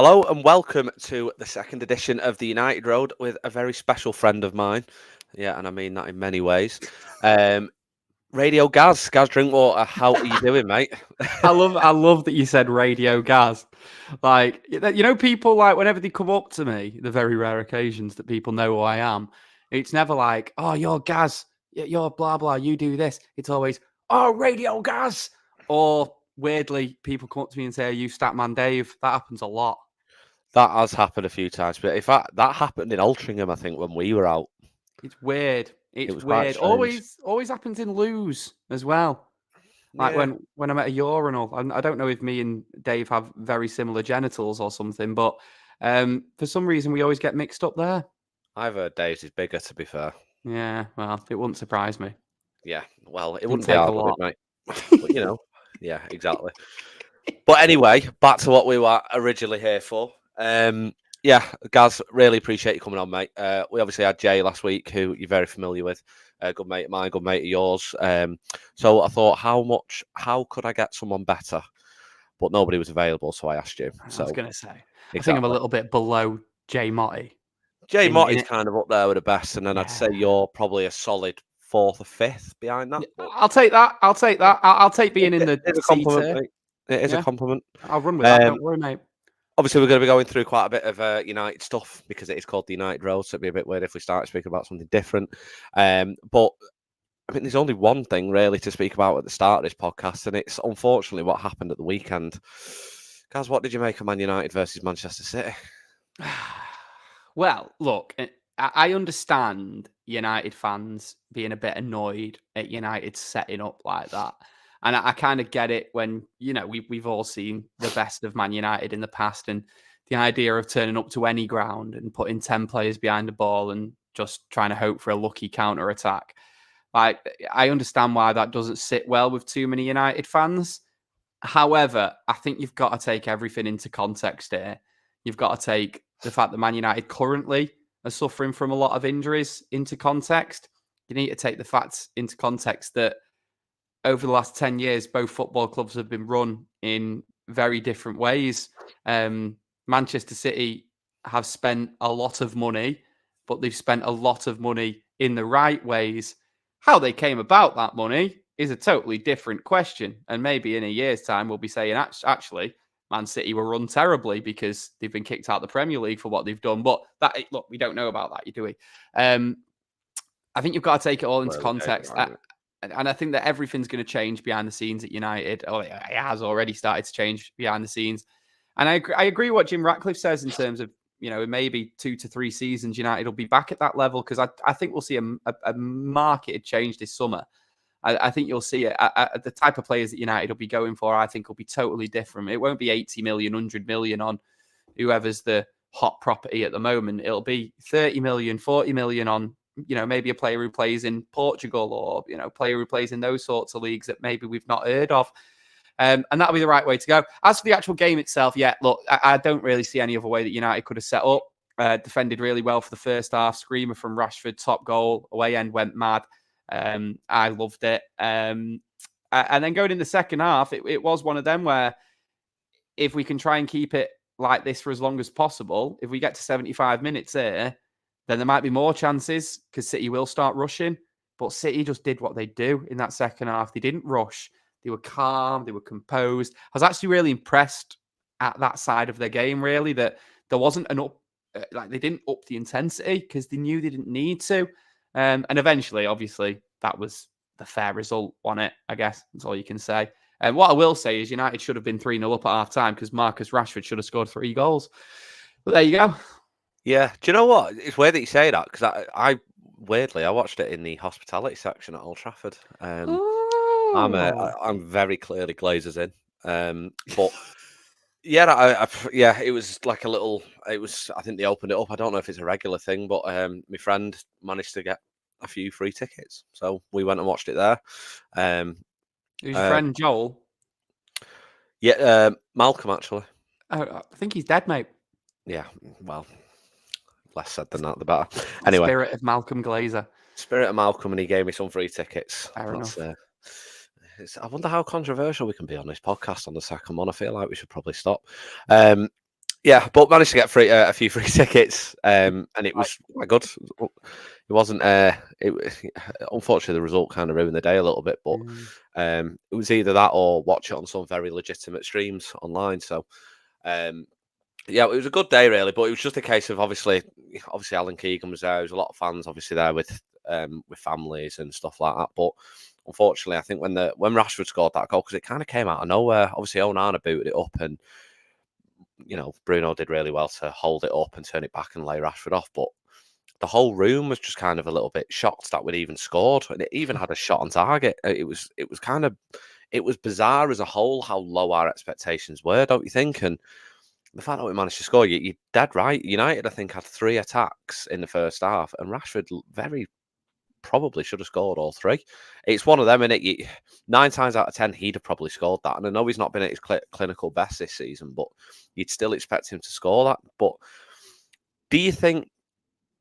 Hello and welcome to the second edition of the United Road with a very special friend of mine. Yeah, and I mean that in many ways. Radio Gaz Drinkwater, how are you doing, mate? I love that you said Radio Gaz. Like, people like whenever they come up to me, the very rare occasions that people know who I am, it's never like, oh, you're Gaz, you're blah blah, you do this. It's always, oh, Radio Gaz. Or weirdly, people come up to me and say, are you Statman Dave? That happens a lot. That has happened a few times, but in fact, that happened in Altrincham, I think, when we were out. It's weird. It's was quite weird. strange. Always happens in loos as well. Like Yeah. when I'm at a urinal, I don't know if me and Dave have very similar genitals or something, but for some reason we always get mixed up there. I've heard Dave's is bigger, to be fair. Yeah, well, it wouldn't surprise me. Yeah, well, it wouldn't take be a hard, would lot. it, mate? But, yeah, exactly. But anyway, back to what we were originally here for. Yeah, Gaz, really appreciate you coming on, mate. We obviously had Jay last week, who you're very familiar with. Good mate of mine, good mate of yours. So I thought, how could I get someone better? But nobody was available, so I asked you. I was going to say, exactly. I think I'm a little bit below Jay Motti. Jay Motti's kind of up there with the best, and then Yeah. I'd say you're probably a solid fourth or fifth behind that. But I'll take that. I'll take being in the It's a compliment, mate. It is a compliment. I'll run with that. Don't worry, mate. Obviously, we're going to be going through quite a bit of United stuff because it is called the United Road, so it'd be a bit weird if we started speaking about something different. But I mean, there's only one thing really to speak about at the start of this podcast, and it's unfortunately what happened at the weekend. Guys, what did you make of Man United versus Manchester City? Well, look, I understand United fans being a bit annoyed at United setting up like that. And I kind of get it when, we've all seen the best of Man United in the past, and the idea of turning up to any ground and putting 10 players behind the ball and just trying to hope for a lucky counter attack. Like, I understand why that doesn't sit well with too many United fans. However, I think you've got to take everything into context here. You've got to take the fact that Man United currently are suffering from a lot of injuries into context. You need to take the facts into context that over the last 10 years, both football clubs have been run in very different ways. Manchester City have spent a lot of money, but they've spent a lot of money in the right ways. How they came about that money is a totally different question. And maybe in a year's time, we'll be saying, actually, Man City were run terribly because they've been kicked out of the Premier League for what they've done. But look, we don't know about that, do we? I think you've got to take it all into context. And I think that everything's going to change behind the scenes at United. Oh, it has already started to change behind the scenes. And I agree what Jim Ratcliffe says in terms of, maybe 2 to 3 seasons, United will be back at that level, because I think we'll see a market change this summer. I think you'll see it. The type of players that United will be going for, I think, will be totally different. It won't be 80 million, 100 million on whoever's the hot property at the moment. It'll be 30 million, 40 million on, maybe a player who plays in Portugal, or, player who plays in those sorts of leagues that maybe we've not heard of. And that'll be the right way to go. As for the actual game itself, look, I don't really see any other way that United could have set up. Defended really well for the first half. Screamer from Rashford, top goal. Away end went mad. I loved it. And then going in the second half, it was one of them where if we can try and keep it like this for as long as possible, if we get to 75 minutes there, then there might be more chances because City will start rushing. But City just did what they do in that second half. They didn't rush. They were calm. They were composed. I was actually really impressed at that side of their game, really, that there wasn't they didn't up the intensity because they knew they didn't need to. And eventually, obviously, that was the fair result on it, I guess. That's all you can say. And what I will say is United should have been 3-0 up at half-time because Marcus Rashford should have scored 3 goals. But there you go. Yeah. Do you know what? It's weird that you say that because I weirdly, I watched it in the hospitality section at Old Trafford. I'm very clearly Glazers in. But... Yeah, it was like a little. It was. I think they opened it up. I don't know if it's a regular thing, but my friend managed to get a few free tickets, so we went and watched it there. Who's your friend, Joel? Yeah, Malcolm actually. I think he's dead, mate. Yeah, well, less said than that, the better. Anyway, Spirit of Malcolm Glazer. Spirit of Malcolm, and he gave me some free tickets. Fair enough. I wonder how controversial we can be on this podcast on the second one. I feel like we should probably stop. Yeah, but managed to get a few free tickets, and it was quite good. It wasn't. Unfortunately, the result kind of ruined the day a little bit, but it was either that or watch it on some very legitimate streams online. So, yeah, it was a good day really, but it was just a case of obviously Alan Keegan was there. There was a lot of fans obviously there with families and stuff like that. But unfortunately, I think when Rashford scored that goal, because it kind of came out of nowhere. Obviously, Onana booted it up, and Bruno did really well to hold it up and turn it back and lay Rashford off. But the whole room was just kind of a little bit shocked that we'd even scored, and it even had a shot on target. It was bizarre as a whole how low our expectations were, don't you think? And the fact that we managed to score, you're dead right. United, I think, had 3 attacks in the first half, and Rashford very probably should have scored all 3. It's one of them, innit? 9 times out of 10, he'd have probably scored that. And I know he's not been at his clinical best this season, but you'd still expect him to score that. But do you think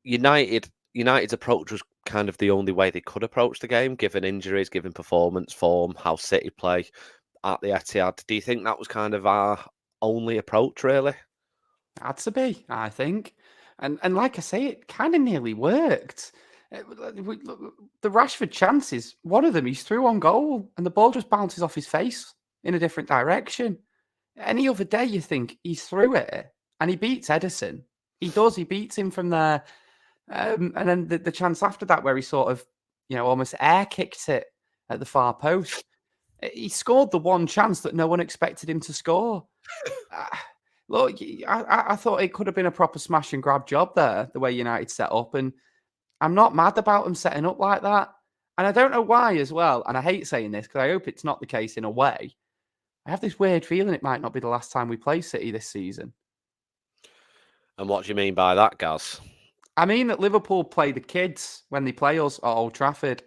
United's approach was kind of the only way they could approach the game, given injuries, given performance form, how City play at the Etihad? Do you think that was kind of our only approach, really? Had to be, I think. And like I say, it kind of nearly worked. The Rashford chances, one of them he's through on goal and the ball just bounces off his face in a different direction. Any other day, you think he's through it and he beats Edison. He does, he beats him from there. And then the chance after that, where he sort of, almost air kicked it at the far post. He scored the one chance that no one expected him to score. Look, I thought it could have been a proper smash and grab job there, the way United set up. And I'm not mad about them setting up like that. And I don't know why as well. And I hate saying this because I hope it's not the case in a way. I have this weird feeling it might not be the last time we play City this season. And what do you mean by that, Gaz? I mean that Liverpool play the kids when they play us at Old Trafford.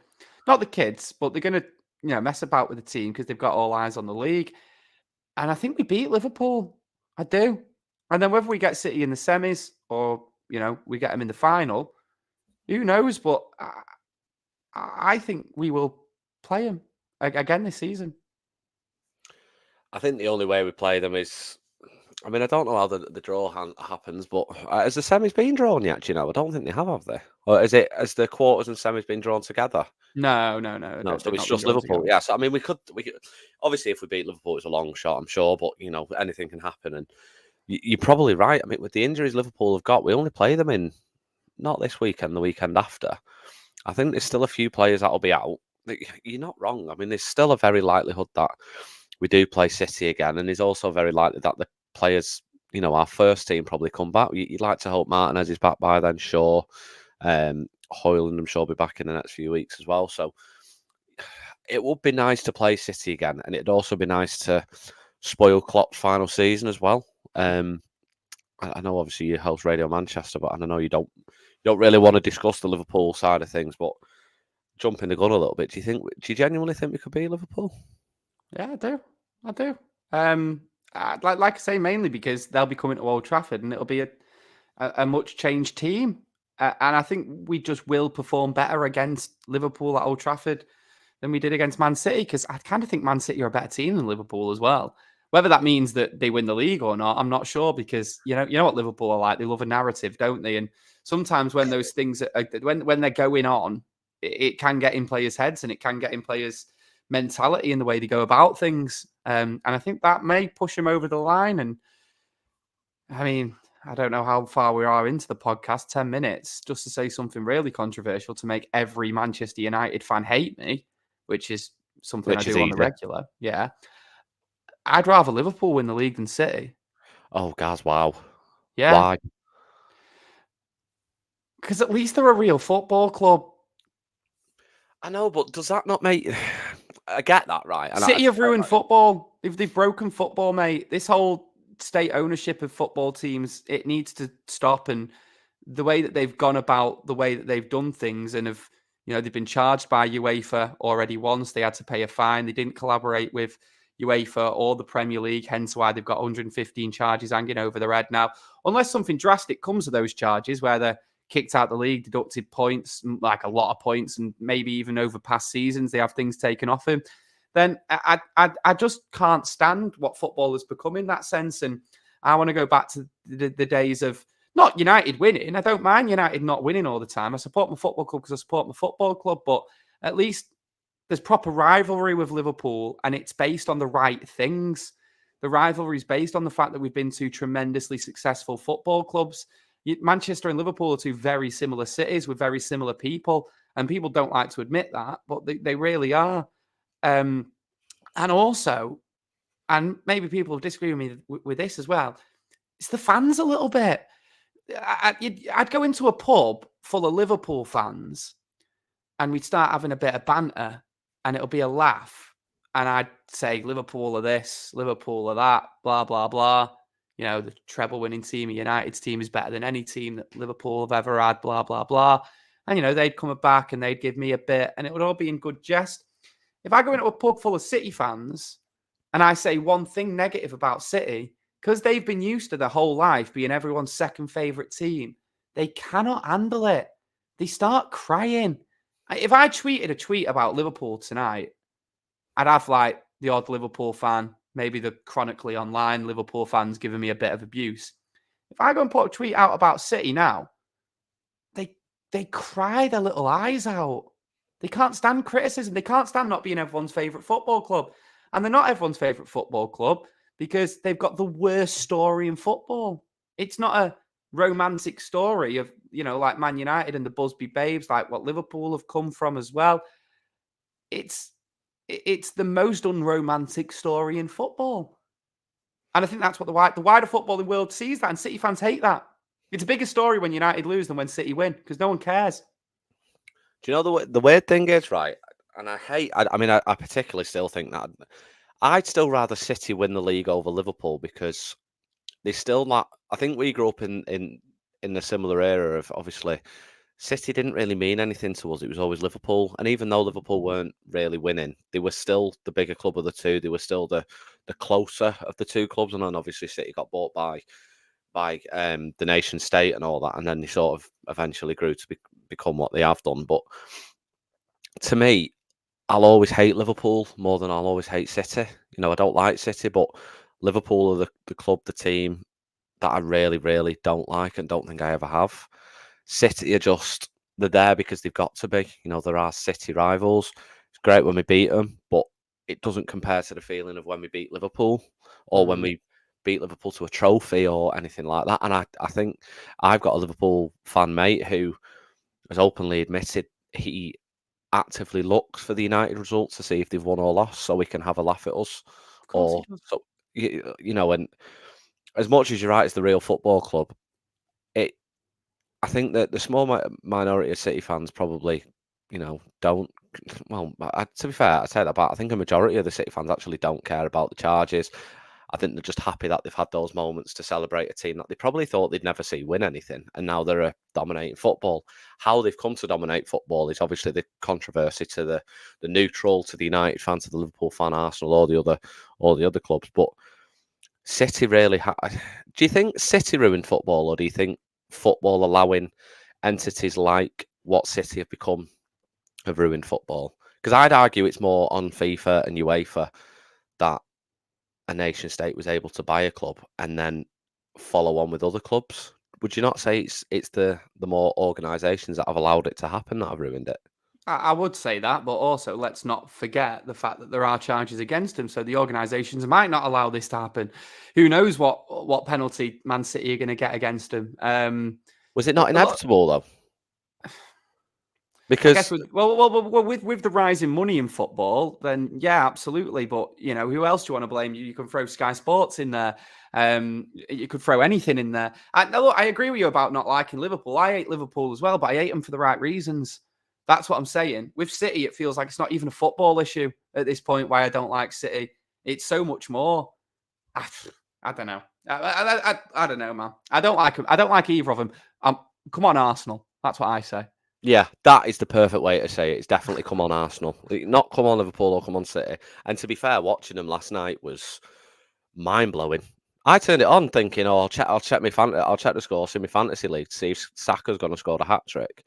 Not the kids, but they're going to mess about with the team because they've got all eyes on the league. And I think we beat Liverpool. I do. And then whether we get City in the semis or, we get them in the final, who knows? But I think we will play them again this season. I think the only way we play them is, I mean, I don't know how the draw happens, but has the semis been drawn yet? Do you know? I don't think they have they? Or has the quarters and semis been drawn together? No. No, so it's just Liverpool. Yeah, so I mean, we could obviously if we beat Liverpool, it's a long shot, I'm sure, but anything can happen. And you're probably right. I mean, with the injuries Liverpool have got, we only play them in not this weekend, the weekend after. I think there's still a few players that'll be out. You're not wrong. I mean, there's still a very likelihood that we do play City again, and there's also very likely that the players, our first team probably come back. You'd like to hope Martinez is back by then, sure. Hoyland, I'm sure, will be back in the next few weeks as well. So it would be nice to play City again, and it'd also be nice to spoil Klopp's final season as well. I know, obviously, you host Radio Manchester, but I know you don't really want to discuss the Liverpool side of things. But jumping the gun a little bit, do you genuinely think we could beat Liverpool? Yeah, I do. Like I say, mainly because they'll be coming to Old Trafford, and it'll be a much changed team. And I think we just will perform better against Liverpool at Old Trafford than we did against Man City, because I kind of think Man City are a better team than Liverpool as well. Whether that means that they win the league or not, I'm not sure, because you know what Liverpool are like. They love a narrative, don't they? And sometimes when those things when they're going on, it can get in players' heads and it can get in players' mentality and the way they go about things. And I think that may push them over the line. And I mean, I don't know how far we are into the podcast, 10 minutes, just to say something really controversial to make every Manchester United fan hate me, which is something I do on the regular. Yeah. I'd rather Liverpool win the league than City. Oh, Gaz, wow. Yeah. Why? Because at least they're a real football club. I know, but does that not make... I get that, right? And City have ruined football. They've broken football, mate. This whole state ownership of football teams, it needs to stop. And the way that they've gone about the way that they've done things, and they've been charged by UEFA already once. They had to pay a fine. They didn't collaborate with UEFA or the Premier League, hence why they've got 115 charges hanging over their head now. Unless something drastic comes of those charges, where they're kicked out the league, deducted points, like a lot of points, and maybe even over past seasons, they have things taken off him, then I just can't stand what football has become in that sense. And I want to go back to the days of not United winning. I don't mind United not winning all the time. I support my football club because I support my football club, but at least there's proper rivalry with Liverpool, and it's based on the right things. The rivalry is based on the fact that we've been two tremendously successful football clubs. Manchester and Liverpool are two very similar cities with very similar people, and people don't like to admit that, but they really are. And also, and maybe people disagree with me with this as well, it's the fans a little bit. I'd go into a pub full of Liverpool fans and we'd start having a bit of banter and it'll be a laugh. And I'd say Liverpool are this, Liverpool are that, blah, blah, blah. You know, the treble winning team, United's team is better than any team that Liverpool have ever had, blah, blah, blah. And, you know, they'd come back and they'd give me a bit and it would all be in good jest. If I go into a pub full of City fans and I say one thing negative about City, because they've been used to their whole life being everyone's second favourite team, they cannot handle it. They start crying. If I tweeted a tweet about Liverpool tonight, I'd have like the odd Liverpool fan, maybe the chronically online Liverpool fans giving me a bit of abuse. If I go and put a tweet out about City now, they cry their little eyes out. They can't stand criticism. They can't stand not being everyone's favourite football club. And they're not everyone's favourite football club because they've got the worst story in football. It's not a romantic story of, you know, like Man United and the Busby Babes, like what Liverpool have come from as well. It's the most unromantic story in football. And I think that's what the wider footballing world sees that, and City fans hate that. It's a bigger story when United lose than when City win because no one cares. Do you know the weird thing is, right? And I particularly still think that I'd still rather City win the league over Liverpool because they still not. I think we grew up in the similar era of obviously City didn't really mean anything to us. It was always Liverpool, and even though Liverpool weren't really winning, they were still the bigger club of the two. They were still the closer of the two clubs, and then obviously City got bought by the nation state and all that, and then they sort of eventually grew to become what they have done. But to me, I'll always hate Liverpool more than I'll always hate City. You know, I don't like City, but Liverpool are the club, the team that I really, really don't like and don't think I ever have. City are they're there because they've got to be. You know, there are City rivals. It's great when we beat them, but it doesn't compare to the feeling of when we beat Liverpool or when we beat Liverpool to a trophy or anything like that. And I think I've got a Liverpool fan mate who has openly admitted he actively looks for the United results to see if they've won or lost so he can have a laugh at us. Or so you know, and as much as you're right, it's the real football club. I think that the small minority of City fans probably, you know, don't. Well, to be fair, I say that, but I think a majority of the City fans actually don't care about the charges. I think they're just happy that they've had those moments to celebrate a team that they probably thought they'd never see win anything, and now they're dominating football. How they've come to dominate football is obviously the controversy to the neutral, to the United fan, to the Liverpool fan, Arsenal, all the other clubs. But City really. Do you think City ruined football, or do you think football allowing entities like what City have become have ruined football? Because I'd argue it's more on FIFA and UEFA that a nation state was able to buy a club and then follow on with other clubs. Would you not say it's the more organisations that have allowed it to happen that have ruined it? I would say that, but also let's not forget the fact that there are charges against him. So the organisations might not allow this to happen. Who knows what penalty Man City are going to get against him? Was it not inevitable though? Because I guess with the rise in money in football, then yeah, absolutely. But you know, who else do you want to blame? You can throw Sky Sports in there. You could throw anything in there. Look, I agree with you about not liking Liverpool. I hate Liverpool as well, but I hate them for the right reasons. That's what I'm saying. With City, it feels like it's not even a football issue at this point why I don't like City. It's so much more. I don't know. I don't know, man. I don't like them. I don't like either of them. Come on, Arsenal. That's what I say. Yeah, that is the perfect way to say it. It's definitely come on Arsenal, not come on Liverpool or come on City. And to be fair, watching them last night was mind blowing. I turned it on thinking, "Oh, I'll check the score, see my fantasy league to see if Saka's going to score a hat trick."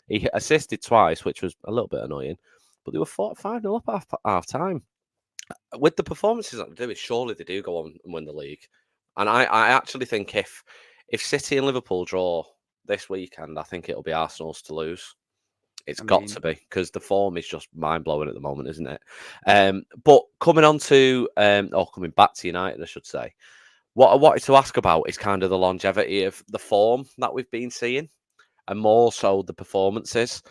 He assisted twice, which was a little bit annoying, but they were 5-0 up half time. With the performances that they do, surely they do go on and win the league. And I actually think if City and Liverpool draw this weekend, I think it'll be Arsenal's to lose. It's got to be, because the form is just mind blowing at the moment, isn't it? But coming on to or coming back to United, I should say. What I wanted to ask about is kind of the longevity of the form that we've been seeing, and more so the performances.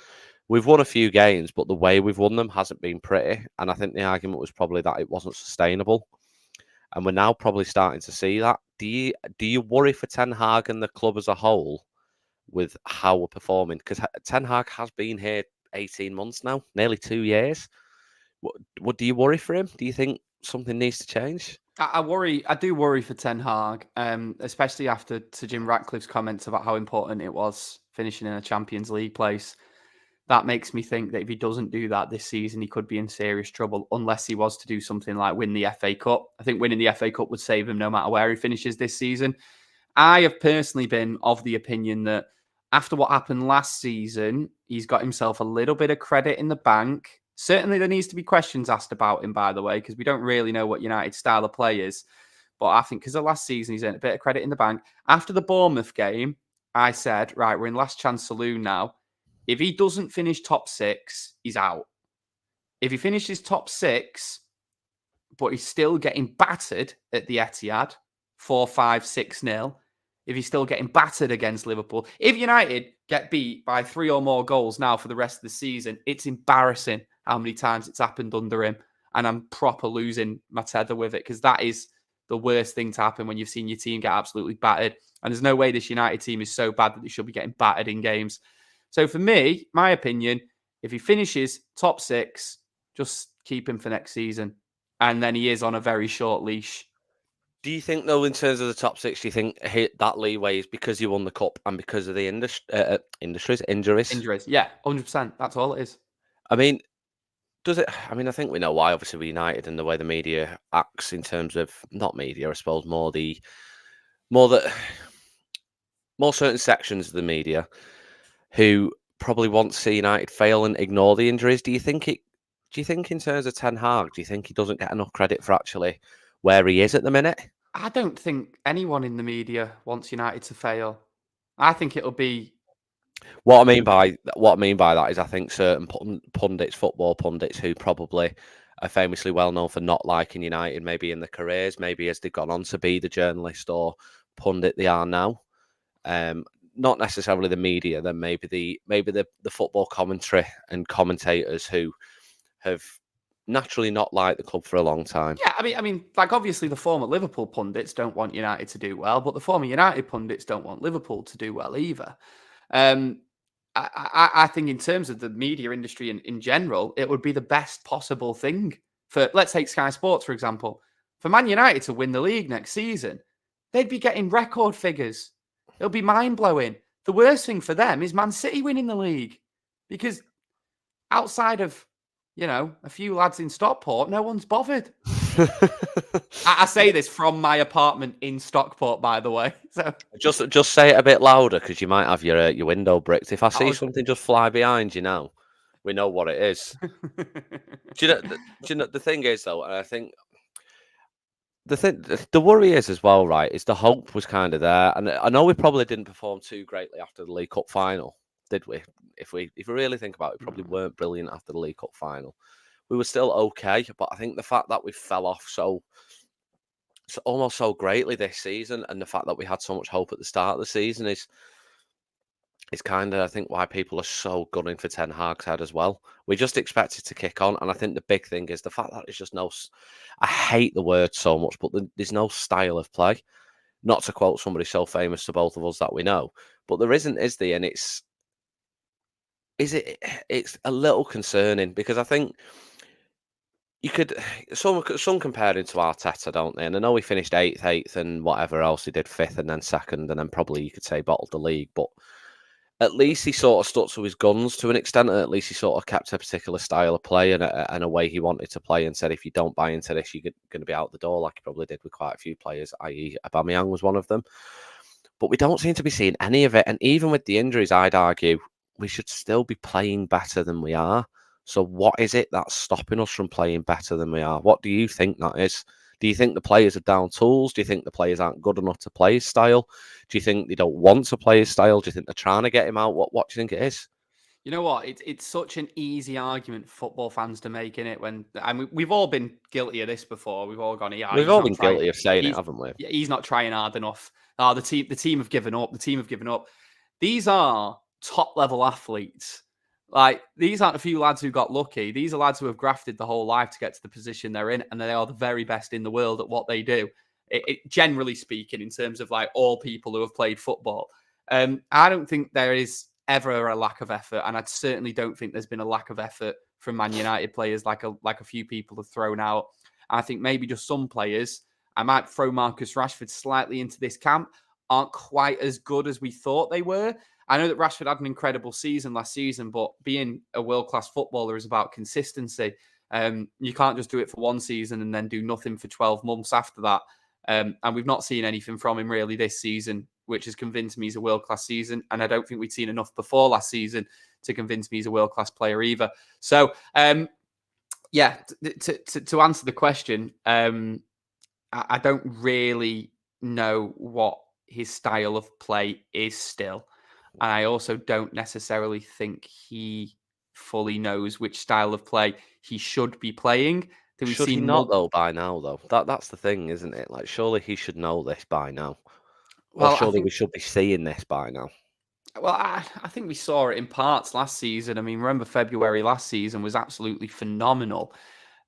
We've won a few games, but the way we've won them hasn't been pretty. And I think the argument was probably that it wasn't sustainable. And we're now probably starting to see that. Do you worry for Ten Hag and the club as a whole with how we're performing? Because Ten Hag has been here 18 months now, nearly 2 years. What do you worry for him? Do you think something needs to change? I worry. I do worry for Ten Hag, especially after Sir Jim Ratcliffe's comments about how important it was finishing in a Champions League place. That makes me think that if he doesn't do that this season, he could be in serious trouble unless he was to do something like win the FA Cup. I think winning the FA Cup would save him no matter where he finishes this season. I have personally been of the opinion that after what happened last season, he's got himself a little bit of credit in the bank. Certainly, there needs to be questions asked about him, by the way, because we don't really know what United's style of play is. But I think because of last season, he's earned a bit of credit in the bank. After the Bournemouth game, I said, right, we're in last chance saloon now. If he doesn't finish top 6, he's out. If he finishes top 6, but he's still getting battered at the Etihad, 4-5, 6-0, if he's still getting battered against Liverpool, if United get beat by 3 or more goals now for the rest of the season, it's embarrassing how many times it's happened under him. And I'm proper losing my tether with it, because that is the worst thing to happen when you've seen your team get absolutely battered. And there's no way this United team is so bad that they should be getting battered in games. So for me, my opinion, if he finishes top 6, just keep him for next season. And then he is on a very short leash. Do you think, though, in terms of the top 6, do you think that leeway is because you won the cup and because of the injuries? Injuries, yeah, 100%. That's all it is. I mean, does it? I mean, I think we know why. Obviously, with United and the way the media acts in terms of not media, I suppose, more certain sections of the media who probably want to see United fail and ignore the injuries. Do you think in terms of Ten Hag, do you think he doesn't get enough credit for actually where he is at the minute? I don't think anyone in the media wants United to fail. I think it'll be... What I mean by that is I think certain pundits, football pundits, who probably are famously well known for not liking United, maybe in their careers, maybe as they've gone on to be the journalist or pundit they are now. Not necessarily the media, then maybe the football commentary and commentators who have naturally not liked the club for a long time. Yeah, I mean, like, obviously the former Liverpool pundits don't want United to do well, but the former United pundits don't want Liverpool to do well either. I think in terms of the media industry in general, it would be the best possible thing for, let's take Sky Sports, for example. For Man United to win the league next season, they'd be getting record figures. It'll be mind-blowing. The worst thing for them is Man City winning the league, because outside of, a few lads in Stockport, no one's bothered. I say this from my apartment in Stockport, by the way. So just say it a bit louder, because you might have your window bricked. If I see something just fly behind you now, we know what it is. do you know the thing is, though, and I think the worry is as well, right? Is the hope was kind of there, and I know we probably didn't perform too greatly after the League Cup final, did we? If we really think about it, we probably weren't brilliant after the League Cup final. We were still okay, but I think the fact that we fell off almost so greatly this season, and the fact that we had so much hope at the start of the season is kind of, I think, why people are so gunning for Ten Hag's head as well. We just expect it to kick on, and I think the big thing is the fact that there's just no... I hate the word so much, but there's no style of play. Not to quote somebody so famous to both of us that we know, but there isn't, is there? And it's a little concerning, because I think you could... Some comparing to Arteta, don't they? And I know he finished 8th, and whatever else he did, 5th, and then 2nd, and then probably you could say bottled the league, but at least he sort of stuck to his guns to an extent, and at least he sort of kept a particular style of play and a way he wanted to play, and said, if you don't buy into this, you're going to be out the door, like he probably did with quite a few players, i.e. Aubameyang was one of them. But we don't seem to be seeing any of it, and even with the injuries, I'd argue we should still be playing better than we are. So what is it that's stopping us from playing better than we are? What do you think that is? Do you think the players are down tools? Do you think the players aren't good enough to play his style? Do you think they don't want to play his style? Do you think they're trying to get him out? What do you think it is? You know what? It's such an easy argument for football fans to make, in it. When we've all been guilty of this before. We've all gone, yeah, We've he's all not been trying. guilty of saying it, haven't we? He's not trying hard enough. Oh, the team have given up. The team have given up. These are top level athletes. Like, these aren't a few lads who got lucky. These are lads who have grafted the whole life to get to the position they're in, and they are the very best in the world at what they do. Generally speaking, in terms of like all people who have played football, I don't think there is ever a lack of effort, and I certainly don't think there's been a lack of effort from Man United players, like a few people have thrown out. I think maybe just some players, I might throw Marcus Rashford slightly into this camp, aren't quite as good as we thought they were. I know that Rashford had an incredible season last season, but being a world-class footballer is about consistency. You can't just do it for one season and then do nothing for 12 months after that. And we've not seen anything from him really this season, which has convinced me he's a world-class season. And I don't think we'd seen enough before last season to convince me he's a world-class player either. So, yeah, to answer the question, I don't really know what his style of play is still. And I also don't necessarily think he fully knows which style of play he should be playing. Should he not, though, by now, though? That's the thing, isn't it? Like, surely he should know this by now. Or surely we should be seeing this by now. Well, I think we saw it in parts last season. I mean, remember February last season was absolutely phenomenal.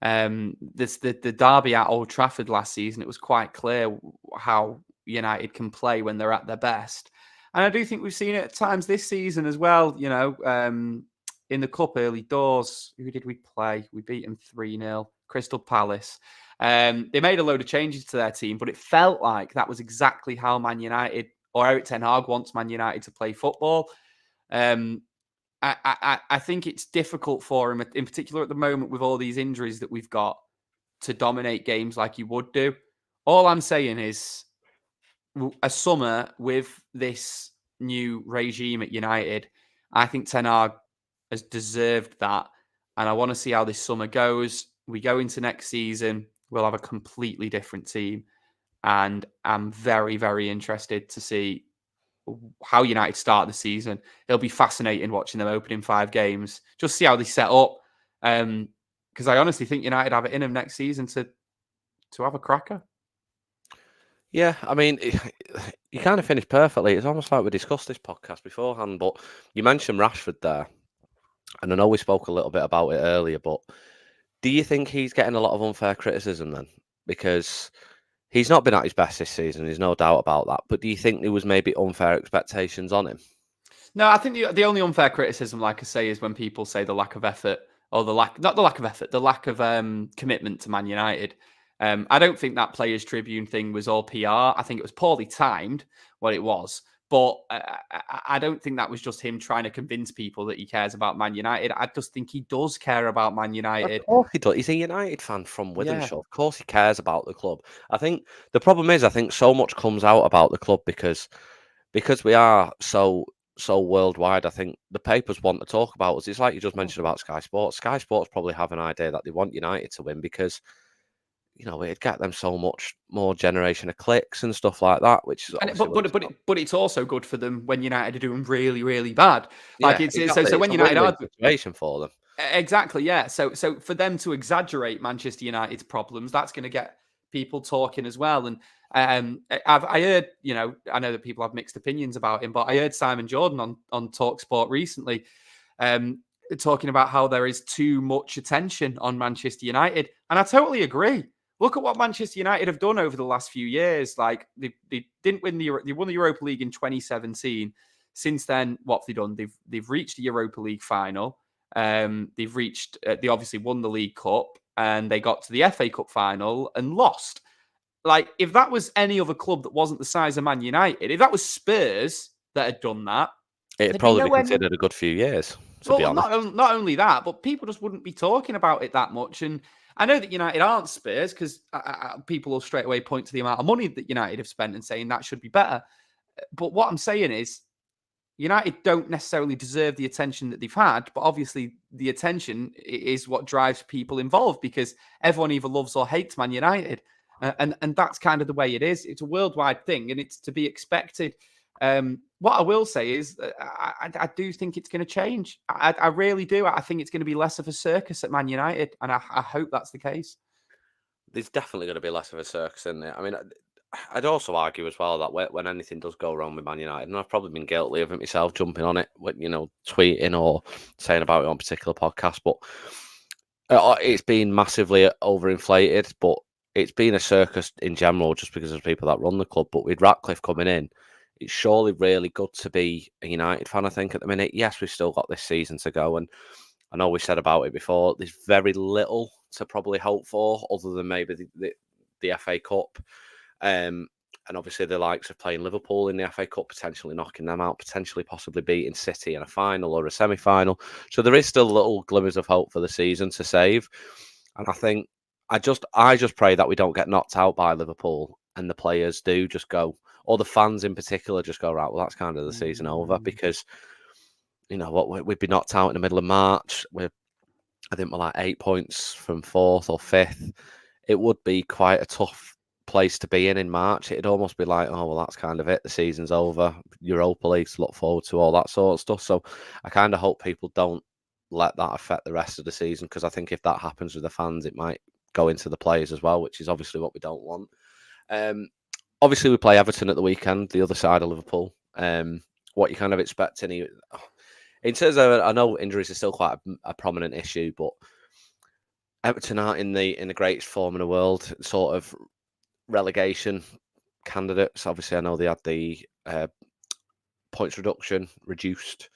The derby at Old Trafford last season, it was quite clear how United can play when they're at their best. And I do think we've seen it at times this season as well. You know, in the cup early doors, who did we play? We beat them 3-0, Crystal Palace. They made a load of changes to their team, but it felt like that was exactly how Man United or Erik ten Hag wants Man United to play football. I think it's difficult for him, in particular at the moment with all these injuries that we've got, to dominate games like he would do. All I'm saying is, a summer with this new regime at United, I think Ten Hag has deserved that. And I want to see how this summer goes. We go into next season, we'll have a completely different team. And I'm very, very interested to see how United start the season. It'll be fascinating watching them opening 5 games. Just see how they set up. Because I honestly think United have it in them next season to have a cracker. Yeah, I mean, you kind of finished perfectly. It's almost like we discussed this podcast beforehand, but you mentioned Rashford there. And I know we spoke a little bit about it earlier, but do you think he's getting a lot of unfair criticism then? Because he's not been at his best this season, there's no doubt about that. But do you think there was maybe unfair expectations on him? No, I think the only unfair criticism, like I say, is when people say the lack of effort, or the lack of commitment to Man United. I don't think that Players Tribune thing was all PR. I think it was poorly timed, what it was. But I don't think that was just him trying to convince people that he cares about Man United. I just think he does care about Man United. Of course he does. He's a United fan from Wythenshawe. Yeah. Of course he cares about the club. I think the problem is, I think so much comes out about the club because we are so worldwide. I think the papers want to talk about us. It's like you just mentioned about Sky Sports. Sky Sports probably have an idea that they want United to win because, you know, it'd get them so much more generation of clicks and stuff like that. Which is but it's also good for them when United are doing really, really bad. Like, yeah, it's exactly. so when United are situation for them. Exactly, yeah. So for them to exaggerate Manchester United's problems, that's going to get people talking as well. And I heard, you know, I know that people have mixed opinions about him, but I heard Simon Jordan on TalkSport recently talking about how there is too much attention on Manchester United, and I totally agree. Look at what Manchester United have done over the last few years. Like, they didn't win they won the Europa League in 2017. Since then, what have they done? They've reached the Europa League final. They've reached. They obviously won the League Cup, and they got to the FA Cup final and lost. Like, if that was any other club that wasn't the size of Man United, if that was Spurs that had done that, it'd probably be considered a good few years. To be honest, not only that, but people just wouldn't be talking about it that much. And I know that United aren't Spurs because people will straight away point to the amount of money that United have spent and saying that should be better. But what I'm saying is, United don't necessarily deserve the attention that they've had, but obviously the attention is what drives people involved because everyone either loves or hates Man United. And that's kind of the way it is. It's a worldwide thing, and it's to be expected. What I will say is that I do think it's going to change. I really do. I think it's going to be less of a circus at Man United, and I hope that's the case. There's definitely going to be less of a circus in there. I mean, I'd also argue as well that when anything does go wrong with Man United, and I've probably been guilty of it myself, jumping on it, tweeting or saying about it on particular podcasts, but it's been massively overinflated. But it's been a circus in general, just because of the people that run the club. But with Ratcliffe coming in, it's surely really good to be a United fan, I think, at the minute. Yes, we've still got this season to go, and I know we said about it before, there's very little to probably hope for, other than maybe the FA Cup. And obviously the likes of playing Liverpool in the FA Cup, potentially knocking them out, potentially possibly beating City in a final or a semi-final. So there is still little glimmers of hope for the season to save. And I think I just pray that we don't get knocked out by Liverpool and the players do just go, or the fans in particular just go, right, well, that's kind of the season over, because what, we'd be knocked out in the middle of March. I think we're like 8 points from 4th or 5th. It would be quite a tough place to be in March. It'd almost be like, oh, well, that's kind of it. The season's over. Europa League to look forward to, all that sort of stuff. So I kind of hope people don't let that affect the rest of the season, because I think if that happens with the fans, it might go into the players as well, which is obviously what we don't want. Obviously, we play Everton at the weekend, the other side of Liverpool. What you kind of expecting? In terms of, I know injuries are still quite a prominent issue, but Everton aren't in the greatest form in the world. Sort of relegation candidates. Obviously, I know they had the points reduction reduced.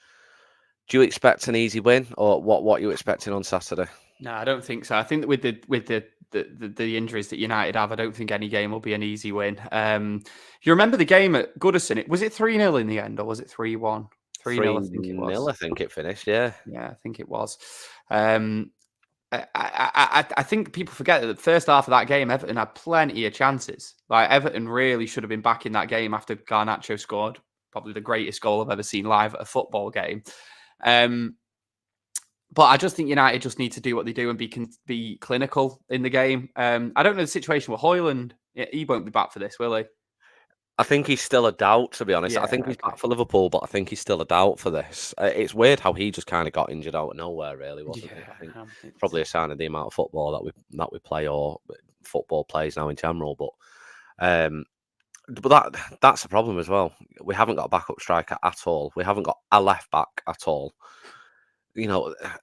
Do you expect an easy win, or what are you expecting on Saturday? No, I don't think so. I think that with the injuries that United have, I don't think any game will be an easy win. You remember the game at Goodison? Was it 3-0 in the end, or was it 3-1? 3-0, I think it was. 3-0, I think it finished, yeah. Yeah, I think it was. I think people forget that the first half of that game, Everton had plenty of chances. Like, Everton really should have been back in that game after Garnacho scored probably the greatest goal I've ever seen live at a football game. But I just think United just need to do what they do and be clinical in the game. I don't know the situation with Højlund. He won't be back for this, will he? I think he's still a doubt, to be honest. Yeah, I think he's back for Liverpool, but I think he's still a doubt for this. It's weird how he just kind of got injured out of nowhere, really, wasn't it? I think it's probably a sign of the amount of football that we play, or football plays now in general. But that's the problem as well. We haven't got a backup striker at all. We haven't got a left back at all.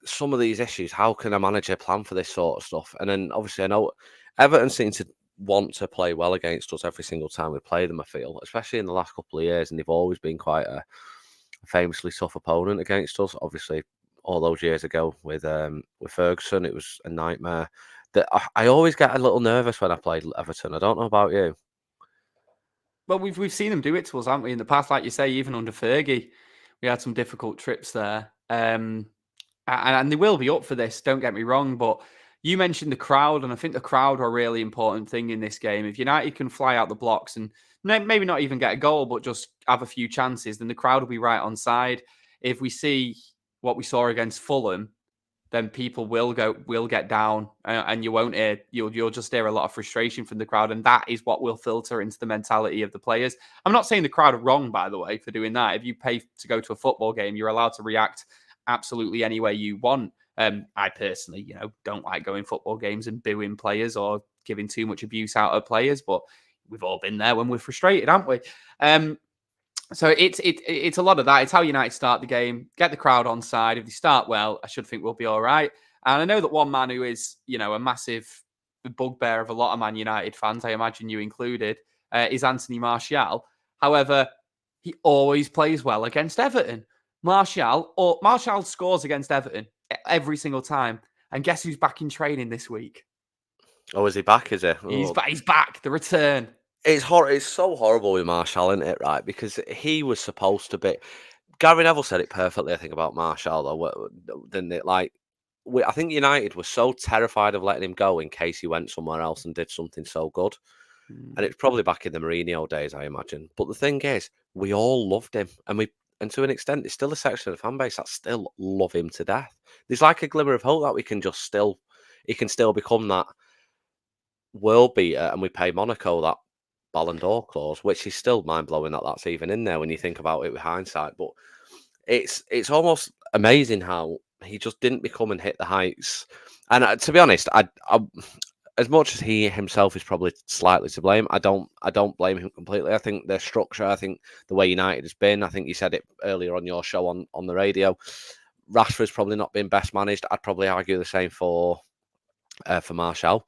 Some of these issues, how can a manager plan for this sort of stuff? And then obviously I know Everton seem to want to play well against us every single time we play them, I feel, especially in the last couple of years, and they've always been quite a famously tough opponent against us. Obviously, all those years ago with Ferguson, it was a nightmare. I always get a little nervous when I played Everton. I don't know about you. Well, we've seen them do it to us, haven't we, in the past? Like you say, even under Fergie, we had some difficult trips there. And they will be up for this, don't get me wrong, but you mentioned the crowd, and I think the crowd are a really important thing in this game. If United can fly out the blocks and maybe not even get a goal, but just have a few chances, then the crowd will be right on side. If we see what we saw against Fulham, then people will get down, and you'll just hear a lot of frustration from the crowd, and that is what will filter into the mentality of the players. I'm not saying the crowd are wrong, by the way, for doing that. If you pay to go to a football game, you're allowed to react absolutely any way you want. I personally, don't like going football games and booing players or giving too much abuse out of players, but we've all been there when we're frustrated, haven't we? So it's a lot of that. It's how United start the game, get the crowd on side. If they start well, I should think we'll be all right. And I know that one man who is, a massive bugbear of a lot of Man United fans, I imagine you included, is Anthony Martial. However, he always plays well against Everton. Martial scores against Everton every single time. And guess who's back in training this week? Oh, is he back, is he? He's back, the return. It's so horrible with Martial, isn't it, right? Because he was supposed to be... Gary Neville said it perfectly, I think, about Martial, though, didn't it? Like, I think United was so terrified of letting him go in case he went somewhere else and did something so good. And it's probably back in the Mourinho days, I imagine. But the thing is, we all loved him. And to an extent, there's still a section of the fan base that still love him to death. There's like a glimmer of hope that he can still become that world beater and we pay Monaco that Ballon d'Or clause, which is still mind blowing that that's even in there when you think about it with hindsight. But it's almost amazing how he just didn't become and hit the heights. And to be honest, I as much as he himself is probably slightly to blame, I don't blame him completely. I think their structure, I think the way United has been, I think you said it earlier on your show on the radio. Rashford's probably not been best managed. I'd probably argue the same for Martial.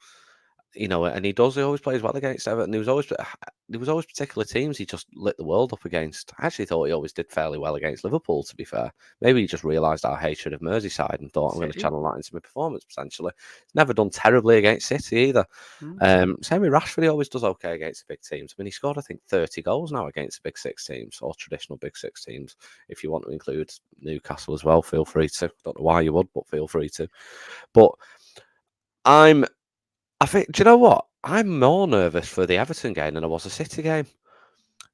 You know, and he always plays well against Everton. There was always particular teams he just lit the world up against. I actually thought he always did fairly well against Liverpool, to be fair. Maybe he just realised our hatred of Merseyside and thought, I'm going to channel that into my performance, potentially. He's never done terribly against City either. Same with Rashford, he always does okay against the big teams. I mean, he scored, I think, 30 goals now against the big six teams, or traditional big six teams. If you want to include Newcastle as well, feel free to. Don't know why you would, but feel free to. But I think, do you know what? I'm more nervous for the Everton game than I was the City game.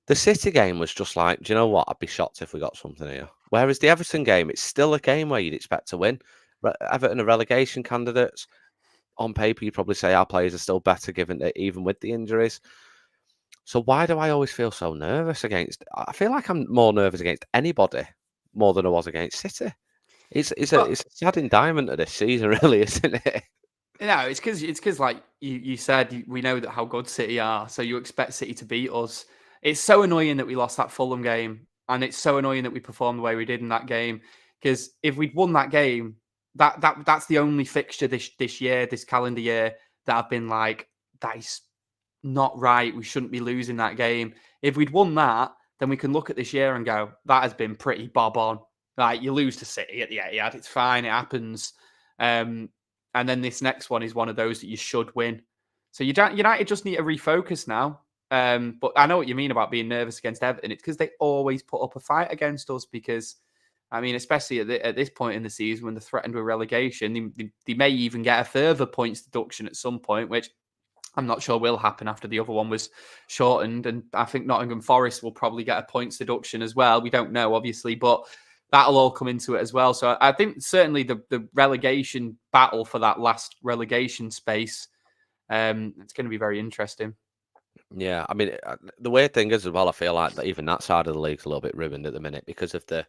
The City game was just like, do you know what? I'd be shocked if we got something here. Whereas the Everton game, it's still a game where you'd expect to win. Everton are relegation candidates. On paper, you'd probably say our players are still better, given that even with the injuries. So why do I always feel so nervous against? I feel like I'm more nervous against anybody more than I was against City. It's a sad indictment of this season, really, isn't it? No, it's because like you said, we know that how good City are, so you expect City to beat us. It's so annoying that we lost that Fulham game, and it's so annoying that we performed the way we did in that game. Because if we'd won that game, that's the only fixture this year, this calendar year, that I've been like, that is not right. We shouldn't be losing that game. If we'd won that, then we can look at this year and go, that has been pretty bob on. Like, you lose to City at the Etihad, it's fine, it happens. And then this next one is one of those that you should win. So United just need to refocus now. But I know what you mean about being nervous against Everton. It's because they always put up a fight against us. Because, I mean, especially at this point in the season when they're threatened with relegation, they may even get a further points deduction at some point, which I'm not sure will happen after the other one was shortened. And I think Nottingham Forest will probably get a points deduction as well. We don't know, obviously, but that'll all come into it as well. So I think certainly the relegation battle for that last relegation space, it's going to be very interesting. Yeah, I mean, the weird thing is as well, I feel like that even that side of the league's a little bit ruined at the minute because of the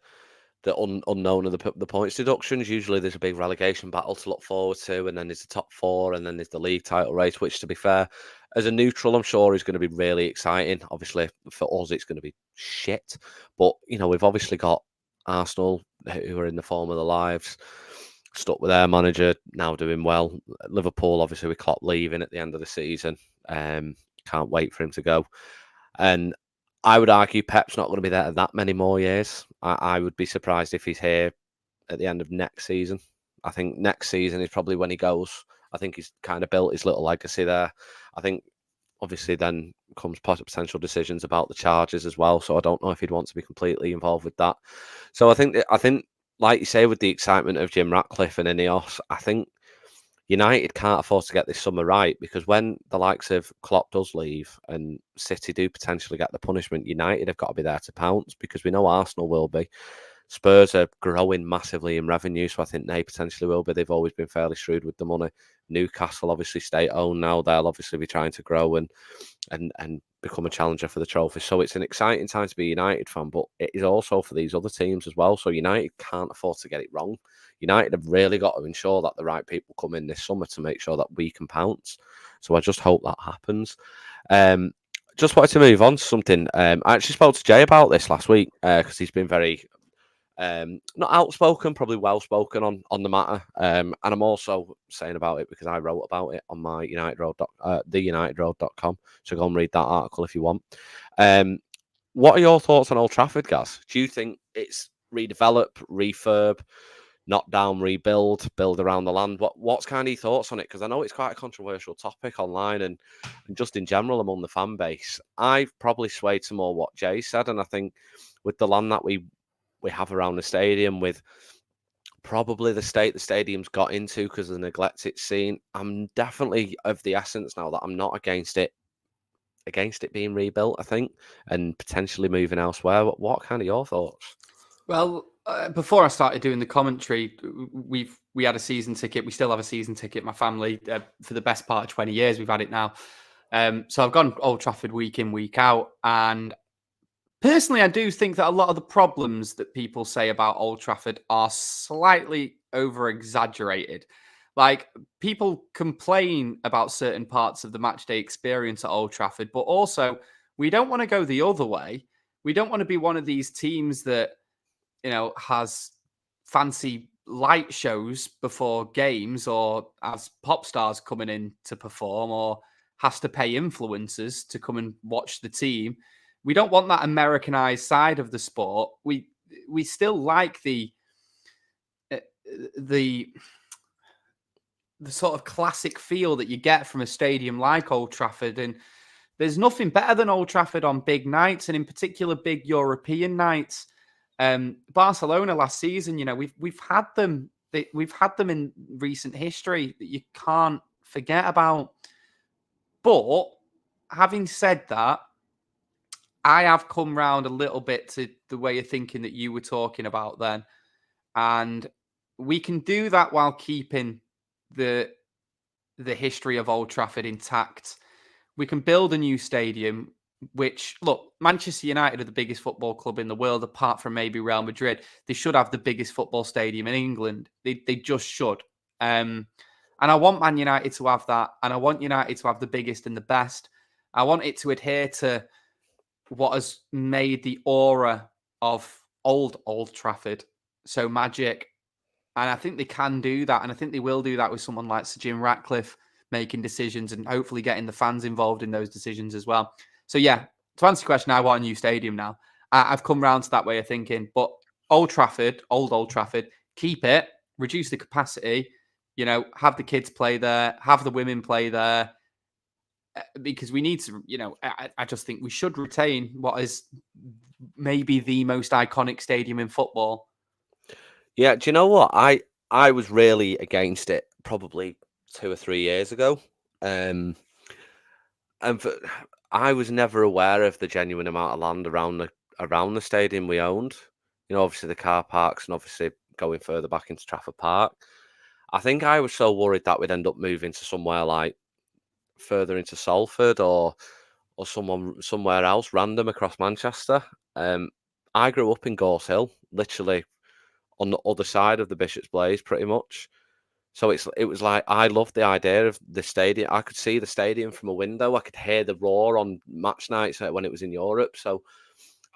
unknown of the points deductions. Usually there's a big relegation battle to look forward to, and then there's the top four, and then there's the league title race, which, to be fair, as a neutral, I'm sure is going to be really exciting. Obviously, for us, it's going to be shit. But, you know, we've obviously got Arsenal, who are in the form of their lives, stuck with their manager, now doing well. Liverpool, obviously, with Klopp leaving at the end of the season. Can't wait for him to go. And I would argue Pep's not going to be there that many more years. I would be surprised if he's here at the end of next season. I think next season is probably when he goes. I think he's kind of built his little legacy there. I think obviously then comes potential decisions about the charges as well. So I don't know if he'd want to be completely involved with that. So I think like you say, with the excitement of Jim Ratcliffe and Ineos, I think United can't afford to get this summer right, because when the likes of Klopp does leave and City do potentially get the punishment, United have got to be there to pounce, because we know Arsenal will be. Spurs are growing massively in revenue, so I think they potentially will be. They've always been fairly shrewd with the money. Newcastle, obviously state-owned now. They'll obviously be trying to grow and become a challenger for the trophy. So it's an exciting time to be a United fan, but it is also for these other teams as well. So United can't afford to get it wrong. United have really got to ensure that the right people come in this summer to make sure that we can pounce. So I just hope that happens. Just wanted to move on to something. I actually spoke to Jay about this last week because he's been very not outspoken, probably well spoken on the matter. And I'm also saying about it because I wrote about it on my theunitedroad.com. So go and read that article if you want. What are your thoughts on Old Trafford, Gaz? Do you think it's redevelop, refurb, knock down, rebuild, build around the land? What's kind of your thoughts on it? Because I know it's quite a controversial topic online and just in general among the fan base. I've probably swayed to more what Jay said, and I think with the land that we have around the stadium, with probably the state the stadium's got into because of the neglect it's seen, I'm definitely of the essence now that I'm not against it being rebuilt, I think, and potentially moving elsewhere. What kind of your thoughts? Well, Before I started doing the commentary, we had a season ticket. We still have a season ticket. My family, for the best part of 20 years, we've had it now. So I've gone Old Trafford week in, week out, and personally, I do think that a lot of the problems that people say about Old Trafford are slightly over exaggerated. Like, people complain about certain parts of the matchday experience at Old Trafford, but also we don't want to go the other way. We don't want to be one of these teams that, has fancy light shows before games, or has pop stars coming in to perform, or has to pay influencers to come and watch the team. We don't want that Americanized side of the sport. We still like the sort of classic feel that you get from a stadium like Old Trafford. And there's nothing better than Old Trafford on big nights, and in particular big European nights. Barcelona last season, we've had them. We've had them in recent history that you can't forget about. But having said that, I have come round a little bit to the way of thinking that you were talking about then. And we can do that while keeping the history of Old Trafford intact. We can build a new stadium, which, look, Manchester United are the biggest football club in the world, apart from maybe Real Madrid. They should have the biggest football stadium in England. They just should. And I want Man United to have that. And I want United to have the biggest and the best. I want it to adhere to what has made the aura of Old Trafford so magic. And I think they can do that. And I think they will do that with someone like Sir Jim Ratcliffe making decisions and hopefully getting the fans involved in those decisions as well. So, yeah, to answer your question, I want a new stadium now. I've come round to that way of thinking. But Old Trafford, Old Trafford, keep it, reduce the capacity, have the kids play there, have the women play there. Because we need to, I just think we should retain what is maybe the most iconic stadium in football. Yeah, do you know what? I was really against it probably 2 or 3 years ago. And I was never aware of the genuine amount of land around the stadium we owned. Obviously the car parks and obviously going further back into Trafford Park. I think I was so worried that we'd end up moving to somewhere like further into Salford or somewhere else random across Manchester. I grew up in Gorse Hill, literally on the other side of the Bishop's Blaze, pretty much. So it was like I loved the idea of the stadium. I could see the stadium from a window. I could hear the roar on match nights when it was in Europe. So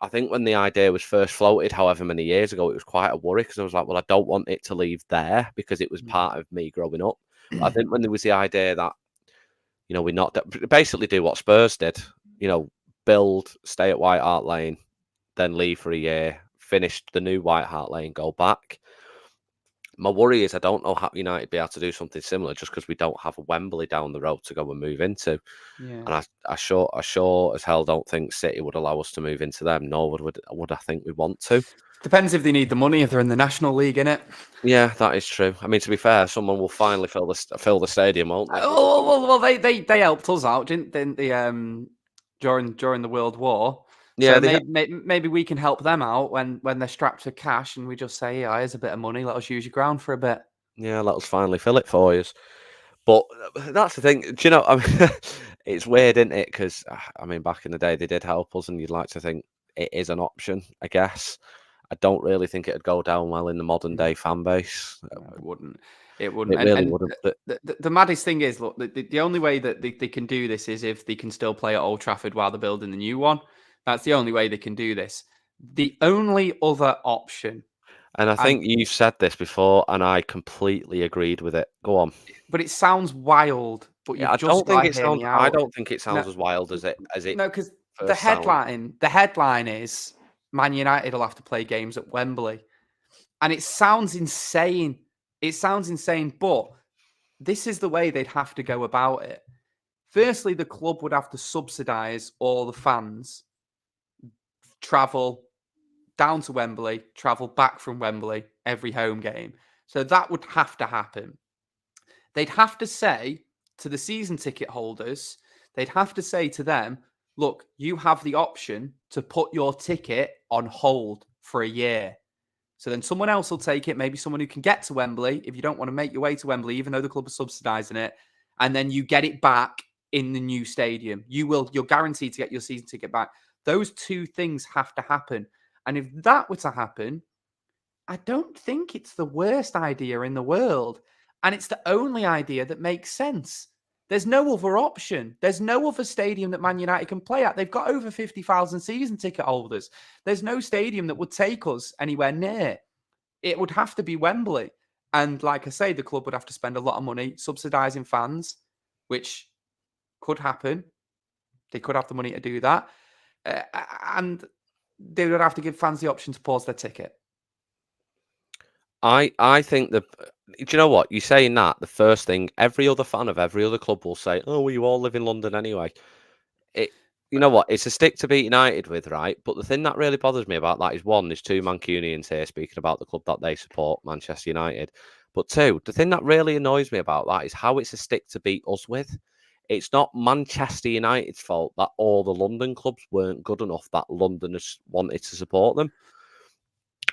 I think when the idea was first floated, however many years ago, it was quite a worry because I was like, well, I don't want it to leave there because it was part of me growing up. But I think when there was the idea that, we not basically do what Spurs did, build, stay at White Hart Lane, then leave for a year, finish the new White Hart Lane, go back. My worry is I don't know how United be able to do something similar just because we don't have a Wembley down the road to go and move into. Yeah. And I sure as hell don't think City would allow us to move into them, nor would I think we want to. Depends if they need the money, if they're in the National League, innit? Yeah, that is true. I mean, to be fair, someone will finally fill the stadium, won't they? Well, they helped us out, didn't they? During the World War. Yeah, so maybe we can help them out when they're strapped for cash, and we just say, "Yeah, here's a bit of money. Let us use your ground for a bit." Yeah, let us finally fill it for you. But that's the thing. Do you know? I mean, it's weird, isn't it? Because I mean, back in the day, they did help us, and you'd like to think it is an option. I guess. I don't really think it'd go down well in the modern day fan base. No, it wouldn't. It wouldn't. It really wouldn't. The maddest thing is, look, the only way that they can do this is if they can still play at Old Trafford while they're building the new one. That's the only way they can do this. The only other option. And I think you've said this before, and I completely agreed with it. Go on. But it sounds wild. But Yeah, I don't think it sounds as wild as it. No, because the headline is Man United will have to play games at Wembley, and it sounds insane. But this is the way they'd have to go about it. Firstly, the club would have to subsidise all the fans travel down to Wembley, travel back from Wembley every home game. So that would have to happen. They'd have to say to the season ticket holders, they'd have to say to them, look, you have the option to put your ticket on hold for a year. So then someone else will take it, maybe someone who can get to Wembley, if you don't want to make your way to Wembley, even though the club is subsidising it, and then you get it back in the new stadium. You're guaranteed to get your season ticket back. Those two things have to happen. And if that were to happen, I don't think it's the worst idea in the world. And it's the only idea that makes sense. There's no other option. There's no other stadium that Man United can play at. They've got over 50,000 season ticket holders. There's no stadium that would take us anywhere near. It would have to be Wembley. And like I say, the club would have to spend a lot of money subsidising fans, which could happen. They could have the money to do that. And they would have to give fans the option to pause their ticket. I think do you know what? You're saying that, the first thing, every other fan of every other club will say, oh, well, you all live in London anyway. You know what? It's a stick to beat United with, right? But the thing that really bothers me about that is, one, there's two Mancunians here speaking about the club that they support, Manchester United. But two, the thing that really annoys me about that is how it's a stick to beat us with. It's not Manchester United's fault that all the London clubs weren't good enough that Londoners wanted to support them.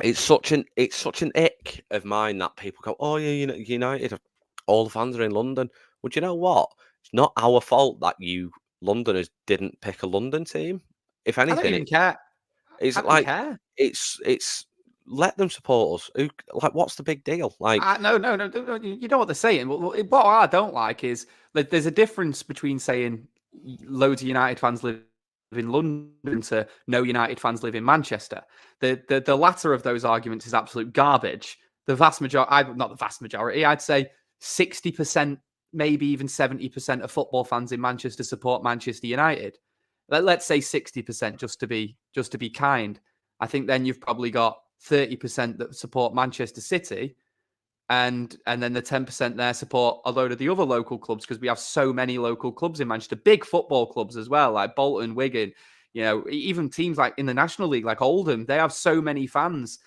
It's such an ick of mine that people go, oh yeah, United, all the fans are in London. Well, do you know what? It's not our fault that you Londoners didn't pick a London team. If anything, I don't even care. It's I don't like care. It's let them support us. What's the big deal? Like, no. You know what they're saying. What I don't like is that there's a difference between saying loads of United fans live in London to no United fans live in Manchester. The latter of those arguments is absolute garbage. The vast majority, not the vast majority, I'd say 60%, maybe even 70% of football fans in Manchester support Manchester United. Let's say 60%, just to be kind. I think then you've probably got 30% that support Manchester City, and then the 10% there support a load of the other local clubs, because we have so many local clubs in Manchester, big football clubs as well, like Bolton, Wigan, even teams like in the National League, like Oldham, they have so many fans.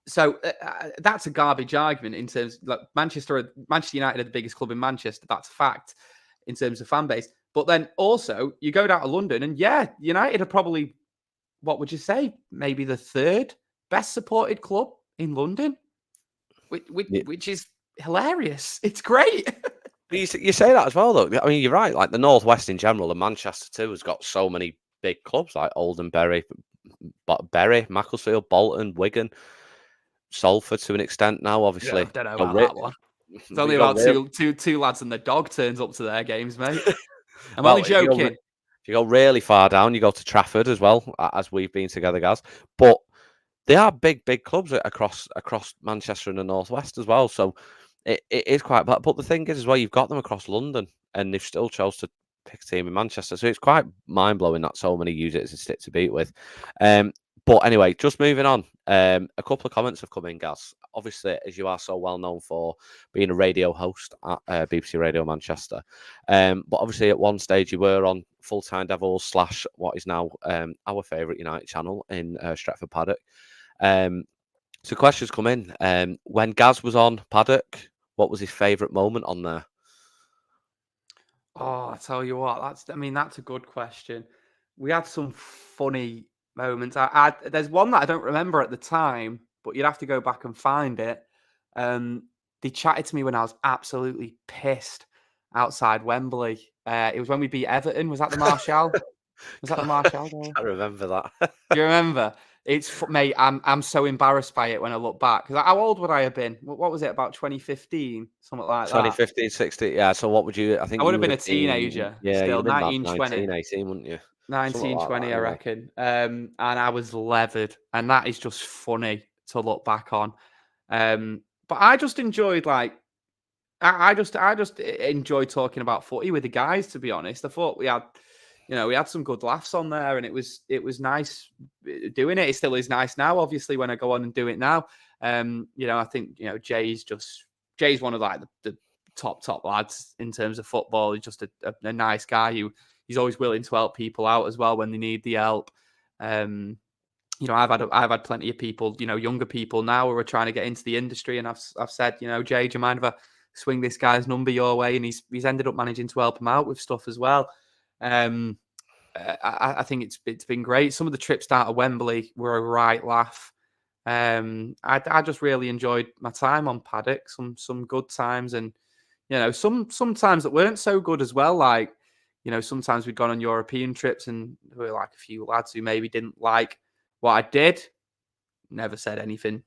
So that's a garbage argument in terms like Manchester United are the biggest club in Manchester. That's a fact in terms of fan base. But then also you go down to London and United are probably, what would you say, maybe the third best supported club in London, which is hilarious. It's great. But you say that as well, though. I mean, you're right. Like the Northwest in general, and Manchester too, has got so many big clubs like Oldham, Bury, Macclesfield, Bolton, Wigan, Salford to an extent now. Obviously, I don't know about that one. It's only about two lads and the dog turns up to their games, mate. I'm only joking. If you go really far down, you go to Trafford as well, as we've been together, Gaz. But they are big clubs across Manchester and the Northwest as well. So it is quite bad. But the thing is as well, you've got them across London, and they've still chose to pick a team in Manchester. So it's quite mind blowing that so many use it as a stick to beat with. But anyway, just moving on. A couple of comments have come in, Gaz. Obviously, as you are so well known for being a radio host at BBC Radio Manchester, but obviously at one stage you were on Full Time Devils / what is now our favourite United channel in Stretford Paddock. So questions come in. When Gaz was on Paddock, what was his favourite moment on there? Oh, I tell you what, that's a good question. We had some funny moments. There's one that I don't remember at the time, but you'd have to go back and find it. They chatted to me when I was absolutely pissed outside Wembley. It was when we beat Everton. Was that the Martial? Was that the Martial? I remember that. Do you remember? Mate, I'm so embarrassed by it when I look back. Because how old would I have been? What was it, about 2015? Something like 2015, 16. Yeah, so what would you... I think I would have been a teenager. Yeah, still, you'd have been 19, 20. 18, wouldn't you? 19, 20, I reckon. And I was leathered. And that is just funny to look back on. But I just enjoyed, I just enjoyed talking about footy with the guys, to be honest. I thought we had some good laughs on there, and it was nice doing it. It still is nice now, obviously, when I go on and do it now. I think, Jay's one of the top lads in terms of football. He's just a nice guy he's always willing to help people out as well when they need the help. I've had plenty of people, younger people now who are trying to get into the industry, and I've said, Jay, do you mind if I swing this guy's number your way? And he's ended up managing to help him out with stuff as well. I think it's been great. Some of the trips down to Wembley were a right laugh. I just really enjoyed my time on paddock. Some good times, and some times that weren't so good as well. Like sometimes we'd gone on European trips, and there were like a few lads who maybe didn't like what I did. Never said anything,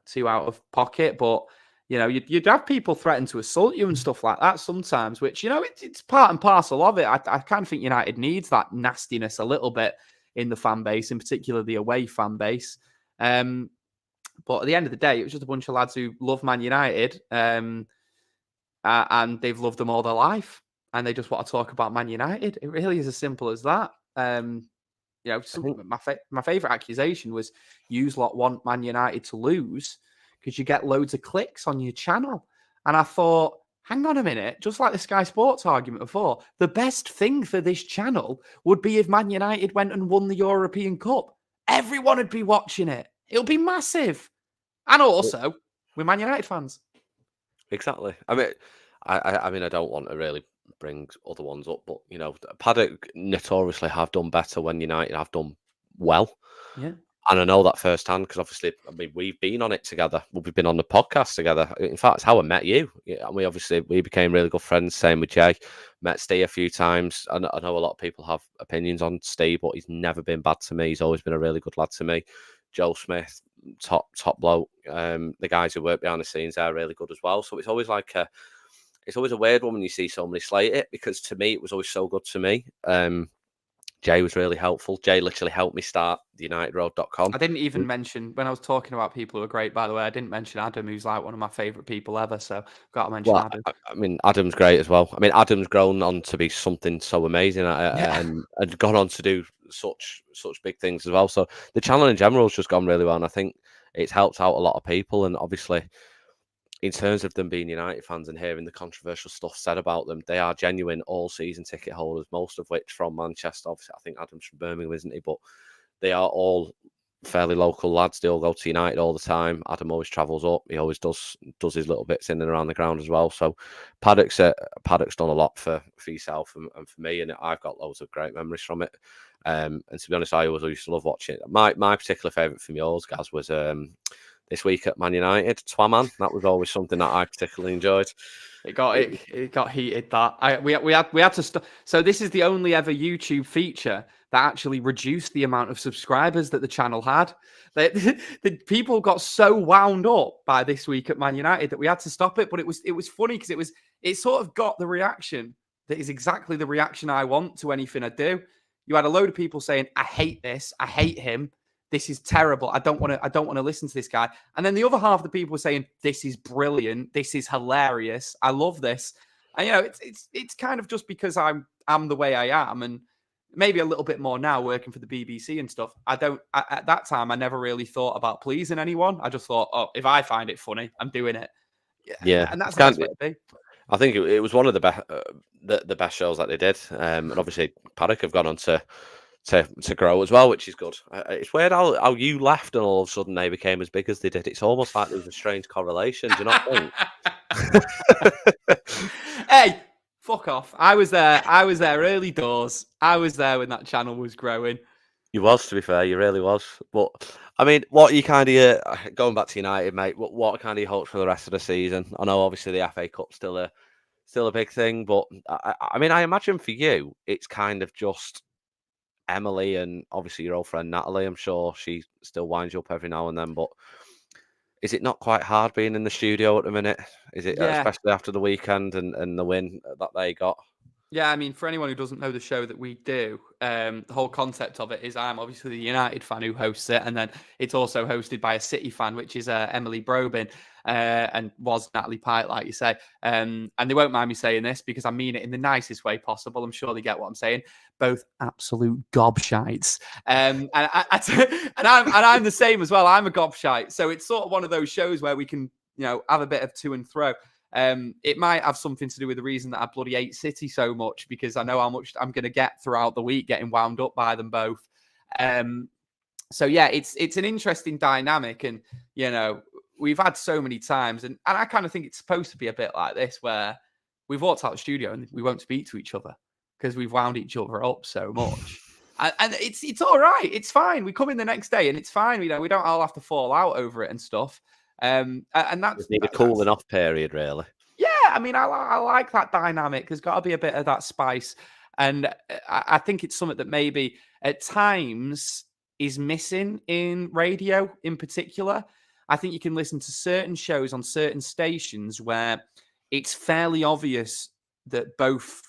too out of pocket, but you'd have people threaten to assault you and stuff like that sometimes, which it's part and parcel of it. I kind of think United needs that nastiness a little bit in the fan base, in particular the away fan base. But at the end of the day, it was just a bunch of lads who love Man United, and they've loved them all their life, and they just want to talk about Man United. It really is as simple as that. My favourite accusation was you lot want Man United to lose because you get loads of clicks on your channel. And I thought, hang on a minute, just like the Sky Sports argument before, the best thing for this channel would be if Man United went and won the European Cup. Everyone would be watching it. It'll be massive. And also, we're Man United fans. Exactly. I mean, I don't want to really bring other ones up, but Paddock notoriously have done better when United have done well. Yeah. And I know that firsthand because obviously, we've been on it together. We've been on the podcast together. In fact, it's how I met you. And we became really good friends. Same with Jay. Met Steve a few times. I know a lot of people have opinions on Steve, but he's never been bad to me. He's always been a really good lad to me. Joe Smith, top bloke. The guys who work behind the scenes are really good as well. So it's always it's always a weird one when you see somebody slate it, because to me it was always so good to me. Jay was really helpful. Jay literally helped me start the UnitedRoad.com. I didn't even mention, when I was talking about people who are great, by the way, I didn't mention Adam, who's like one of my favourite people ever. So got to mention Adam. I mean, Adam's great as well. I mean, Adam's grown on to be something so amazing and gone on to do such big things as well. So the channel in general has just gone really well. And I think it's helped out a lot of people. And obviously, in terms of them being United fans and hearing the controversial stuff said about them, they are genuine all-season ticket holders, most of which from Manchester. Obviously, I think Adam's from Birmingham, isn't he? But they are all fairly local lads. They all go to United all the time. Adam always travels up. He always does his little bits in and around the ground as well. So Paddock's done a lot for yourself and for me, and I've got loads of great memories from it. And to be honest, I always used to love watching it. My particular favourite from yours, Gaz, was this week at Man United, Twaman. That was always something that I particularly enjoyed. It got heated. That we had to stop. So this is the only ever YouTube feature that actually reduced the amount of subscribers that the channel had. The people got so wound up by this week at Man United that we had to stop it. But it was funny because it sort of got the reaction that is exactly the reaction I want to anything I do. You had a load of people saying, "I hate this. I hate him. This is terrible. I don't want to listen to this guy." And then the other half of the people were saying, "This is brilliant. This is hilarious. I love this." And it's kind of just because I'm the way I am, and maybe a little bit more now working for the BBC and stuff. At that time, I never really thought about pleasing anyone. I just thought, oh, if I find it funny, I'm doing it. Yeah, and that's the best way to be. I think it was one of the best shows that they did, and obviously Paddock have gone on to grow as well, which is good. It's weird how you left and all of a sudden they became as big as they did. It's almost like there was a strange correlation. Do you not think? Hey, fuck off. I was there early doors. I was there when that channel was growing. You was, to be fair, you really was. But I mean, what you kind of going back to United, mate? What kind of you hope for the rest of the season? I know obviously the FA Cup's still a big thing, but I mean, I imagine for you, it's kind of just Emily and obviously your old friend Natalie. I'm sure she still winds you up every now and then, but is it not quite hard being in the studio at the minute? Is it, especially after the weekend and the win that they got? Yeah, I mean, for anyone who doesn't know the show that we do, the whole concept of it is I'm obviously the United fan who hosts it, and then it's also hosted by a City fan, which is Emily Brobin, and was Natalie Pite, like you say. And they won't mind me saying this because I mean it in the nicest way possible. I'm sure they get what I'm saying. Both absolute gobshites. And I'm the same as well. I'm a gobshite. So it's sort of one of those shows where we can, have a bit of to and fro. It might have something to do with the reason that I bloody hate City so much, because I know how much I'm going to get throughout the week getting wound up by them both. So yeah, it's an interesting dynamic, and we've had so many times, and I kind of think it's supposed to be a bit like this, where we've walked out the studio and we won't speak to each other because we've wound each other up so much. And it's all right. It's fine. We come in the next day and it's fine. We don't all have to fall out over it and stuff. And that's Just need a cooling off period, really. Yeah, I mean, I like that dynamic. There's got to be a bit of that spice, and I think it's something that maybe at times is missing in radio, in particular. I think you can listen to certain shows on certain stations where it's fairly obvious that both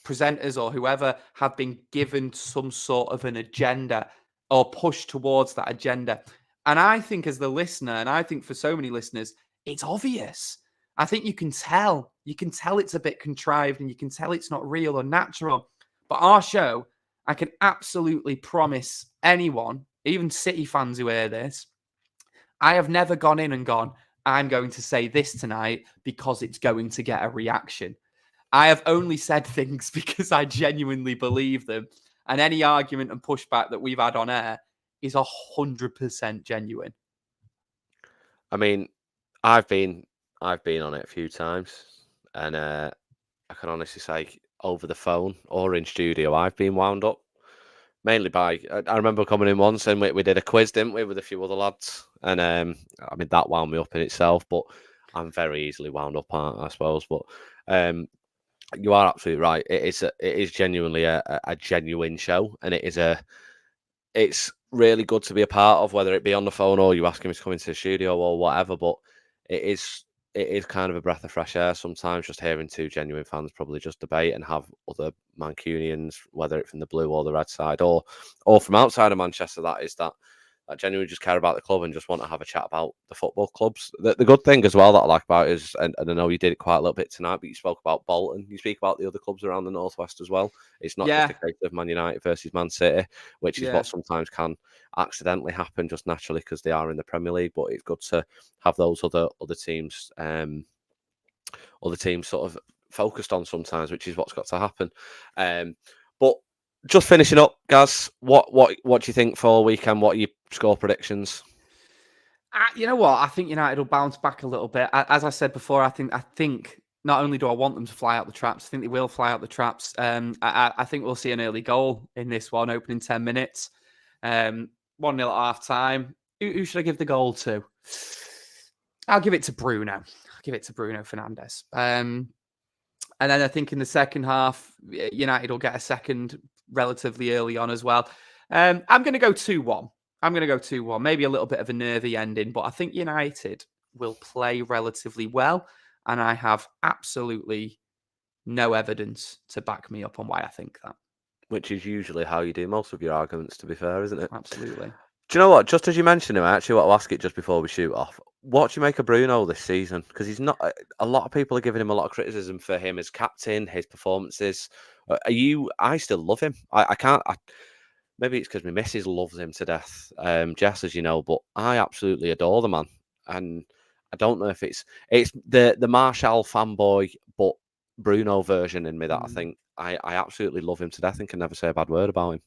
presenters or whoever have been given some sort of an agenda or pushed towards that agenda. And I think, as the listener, and I think for so many listeners, it's obvious. I think you can tell. You can tell it's a bit contrived and you can tell it's not real or natural. But our show, I can absolutely promise anyone, even City fans who hear this, I have never gone in and gone, I'm going to say this tonight because it's going to get a reaction. I have only said things because I genuinely believe them. And any argument and pushback that we've had on air is 100% genuine. I mean, I've been on it a few times, and I can honestly say, over the phone or in studio, I've been wound up. Mainly by, I remember coming in once and we did a quiz, didn't we, with a few other lads, and I mean that wound me up in itself. But I'm very easily wound up, I suppose. But you are absolutely right. It is genuinely a genuine show, and it's really good to be a part of, whether it be on the phone or you asking me to come into the studio or whatever. But it is kind of a breath of fresh air sometimes, just hearing two genuine fans probably just debate and have other Mancunians, whether it's from the blue or the red side or from outside of Manchester, that genuinely just care about the club and just want to have a chat about the football clubs. The good thing as well that I like about it is, and I know you did it quite a little bit tonight, but you spoke about Bolton. You speak about the other clubs around the Northwest as well. It's not just a case of Man United versus Man City, which is what sometimes can accidentally happen just naturally because they are in the Premier League. But it's good to have those other teams, sort of focused on sometimes, which is what's got to happen. But just finishing up, Gaz, what do you think for weekend? What are your score predictions? You know what? I think United will bounce back a little bit. As I said before, I think not only do I want them to fly out the traps, I think they will fly out the traps. I think we'll see an early goal in this one, opening 10 minutes. 1-0 at half time. Who should I give the goal to? I'll give it to Bruno. I'll give it to Bruno Fernandes. And then I think in the second half, United will get a second relatively early on as well. I'm going to go 2-1. Maybe a little bit of a nervy ending, but I think United will play relatively well. And I have absolutely no evidence to back me up on why I think that. Which is usually how you do most of your arguments, to be fair, isn't it? Absolutely. Do you know what? Just as you mentioned him, I actually want to ask it just before we shoot off. What do you make of Bruno this season? Because he's not. A lot of people are giving him a lot of criticism for him as captain, his performances. I still love him. I can't. Maybe it's because my missus loves him to death, Jess, as you know. But I absolutely adore the man, and I don't know if it's the Martial fanboy, but Bruno version in me that I think I absolutely love him to death and can never say a bad word about him.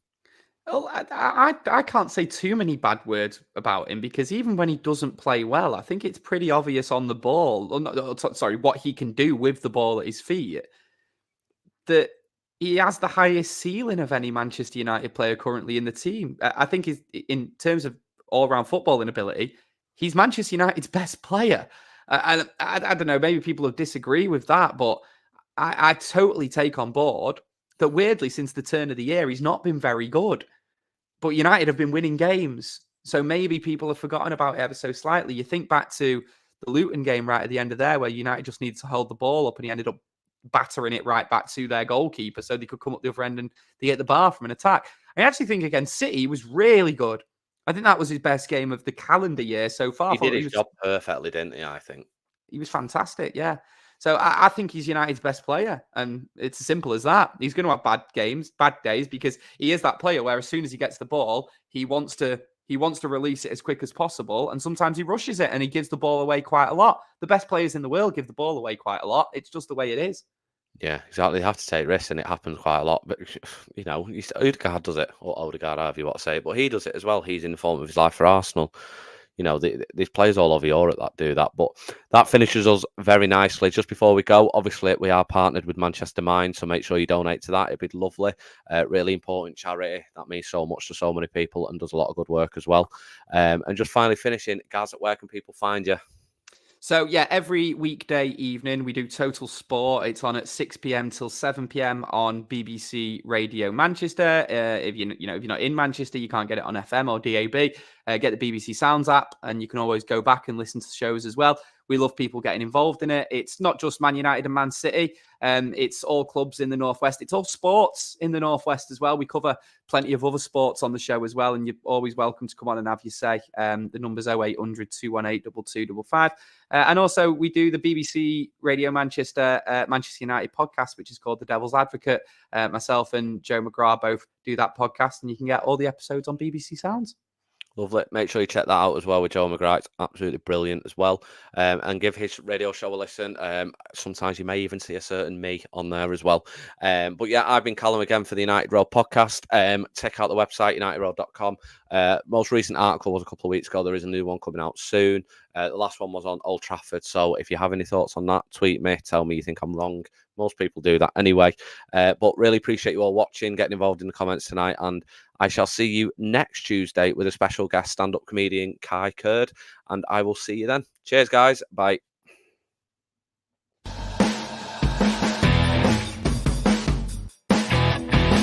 Well, I can't say too many bad words about him because even when he doesn't play well, I think it's pretty obvious on the ball. What he can do with the ball at his feet. That he has the highest ceiling of any Manchester United player currently in the team. I think in terms of all-round footballing ability, he's Manchester United's best player. I don't know, maybe people will disagree with that, but I totally take on board that weirdly, since the turn of the year, he's not been very good. But United have been winning games. So maybe people have forgotten about it ever so slightly. You think back to the Luton game right at the end of there where United just needed to hold the ball up and he ended up battering it right back to their goalkeeper so they could come up the other end and they hit the bar from an attack. I actually think against City he was really good. I think that was his best game of the calendar year so far. He did his job perfectly, didn't he, I think? He was fantastic, yeah. So I think he's United's best player, and it's as simple as that. He's going to have bad games, bad days, because he is that player where as soon as he gets the ball, he wants to release it as quick as possible, and sometimes he rushes it and he gives the ball away quite a lot. The best players in the world give the ball away quite a lot. It's just the way it is. Yeah, exactly. They have to take risks, and it happens quite a lot. But Odegaard does it, or Odegaard, however you want to say it, but he does it as well. He's in the form of his life for Arsenal. you know, there's players all over Europe that do that. But that finishes us very nicely. Just before we go, obviously, we are partnered with Manchester Mind, so make sure you donate to that. It'd be lovely. Really important charity. That means so much to so many people and does a lot of good work as well. And just finally finishing, Gaz, where can people find you? So yeah, every weekday evening we do Total Sport. It's on at 6 p.m. till 7 p.m. on BBC Radio Manchester. If if you're not in Manchester, you can't get it on FM or DAB. Get the BBC Sounds app, and you can always go back and listen to shows as well. We love people getting involved in it. It's not just Man United and Man City. It's all clubs in the Northwest. It's all sports in the Northwest as well. We cover plenty of other sports on the show as well, and you're always welcome to come on and have your say. The number's 0800 218 2255. And also, we do the BBC Radio Manchester Manchester United podcast, which is called The Devil's Advocate. Myself and Joe McGrath both do that podcast, and you can get all the episodes on BBC Sounds. Lovely. Make sure you check that out as well with Joe McGrath. It's absolutely brilliant as well. And give his radio show a listen. Sometimes you may even see a certain me on there as well. But yeah, I've been Callum again for the United Road podcast. Check out the website, unitedroad.com. Most recent article was a couple of weeks ago. There is a new one coming out soon. The last one was on Old Trafford. So if you have any thoughts on that, tweet me. Tell me you think I'm wrong. Most people do that anyway. But really appreciate you all watching, getting involved in the comments tonight. And I shall see you next Tuesday with a special guest stand-up comedian, Kai Kurd. And I will see you then. Cheers, guys. Bye.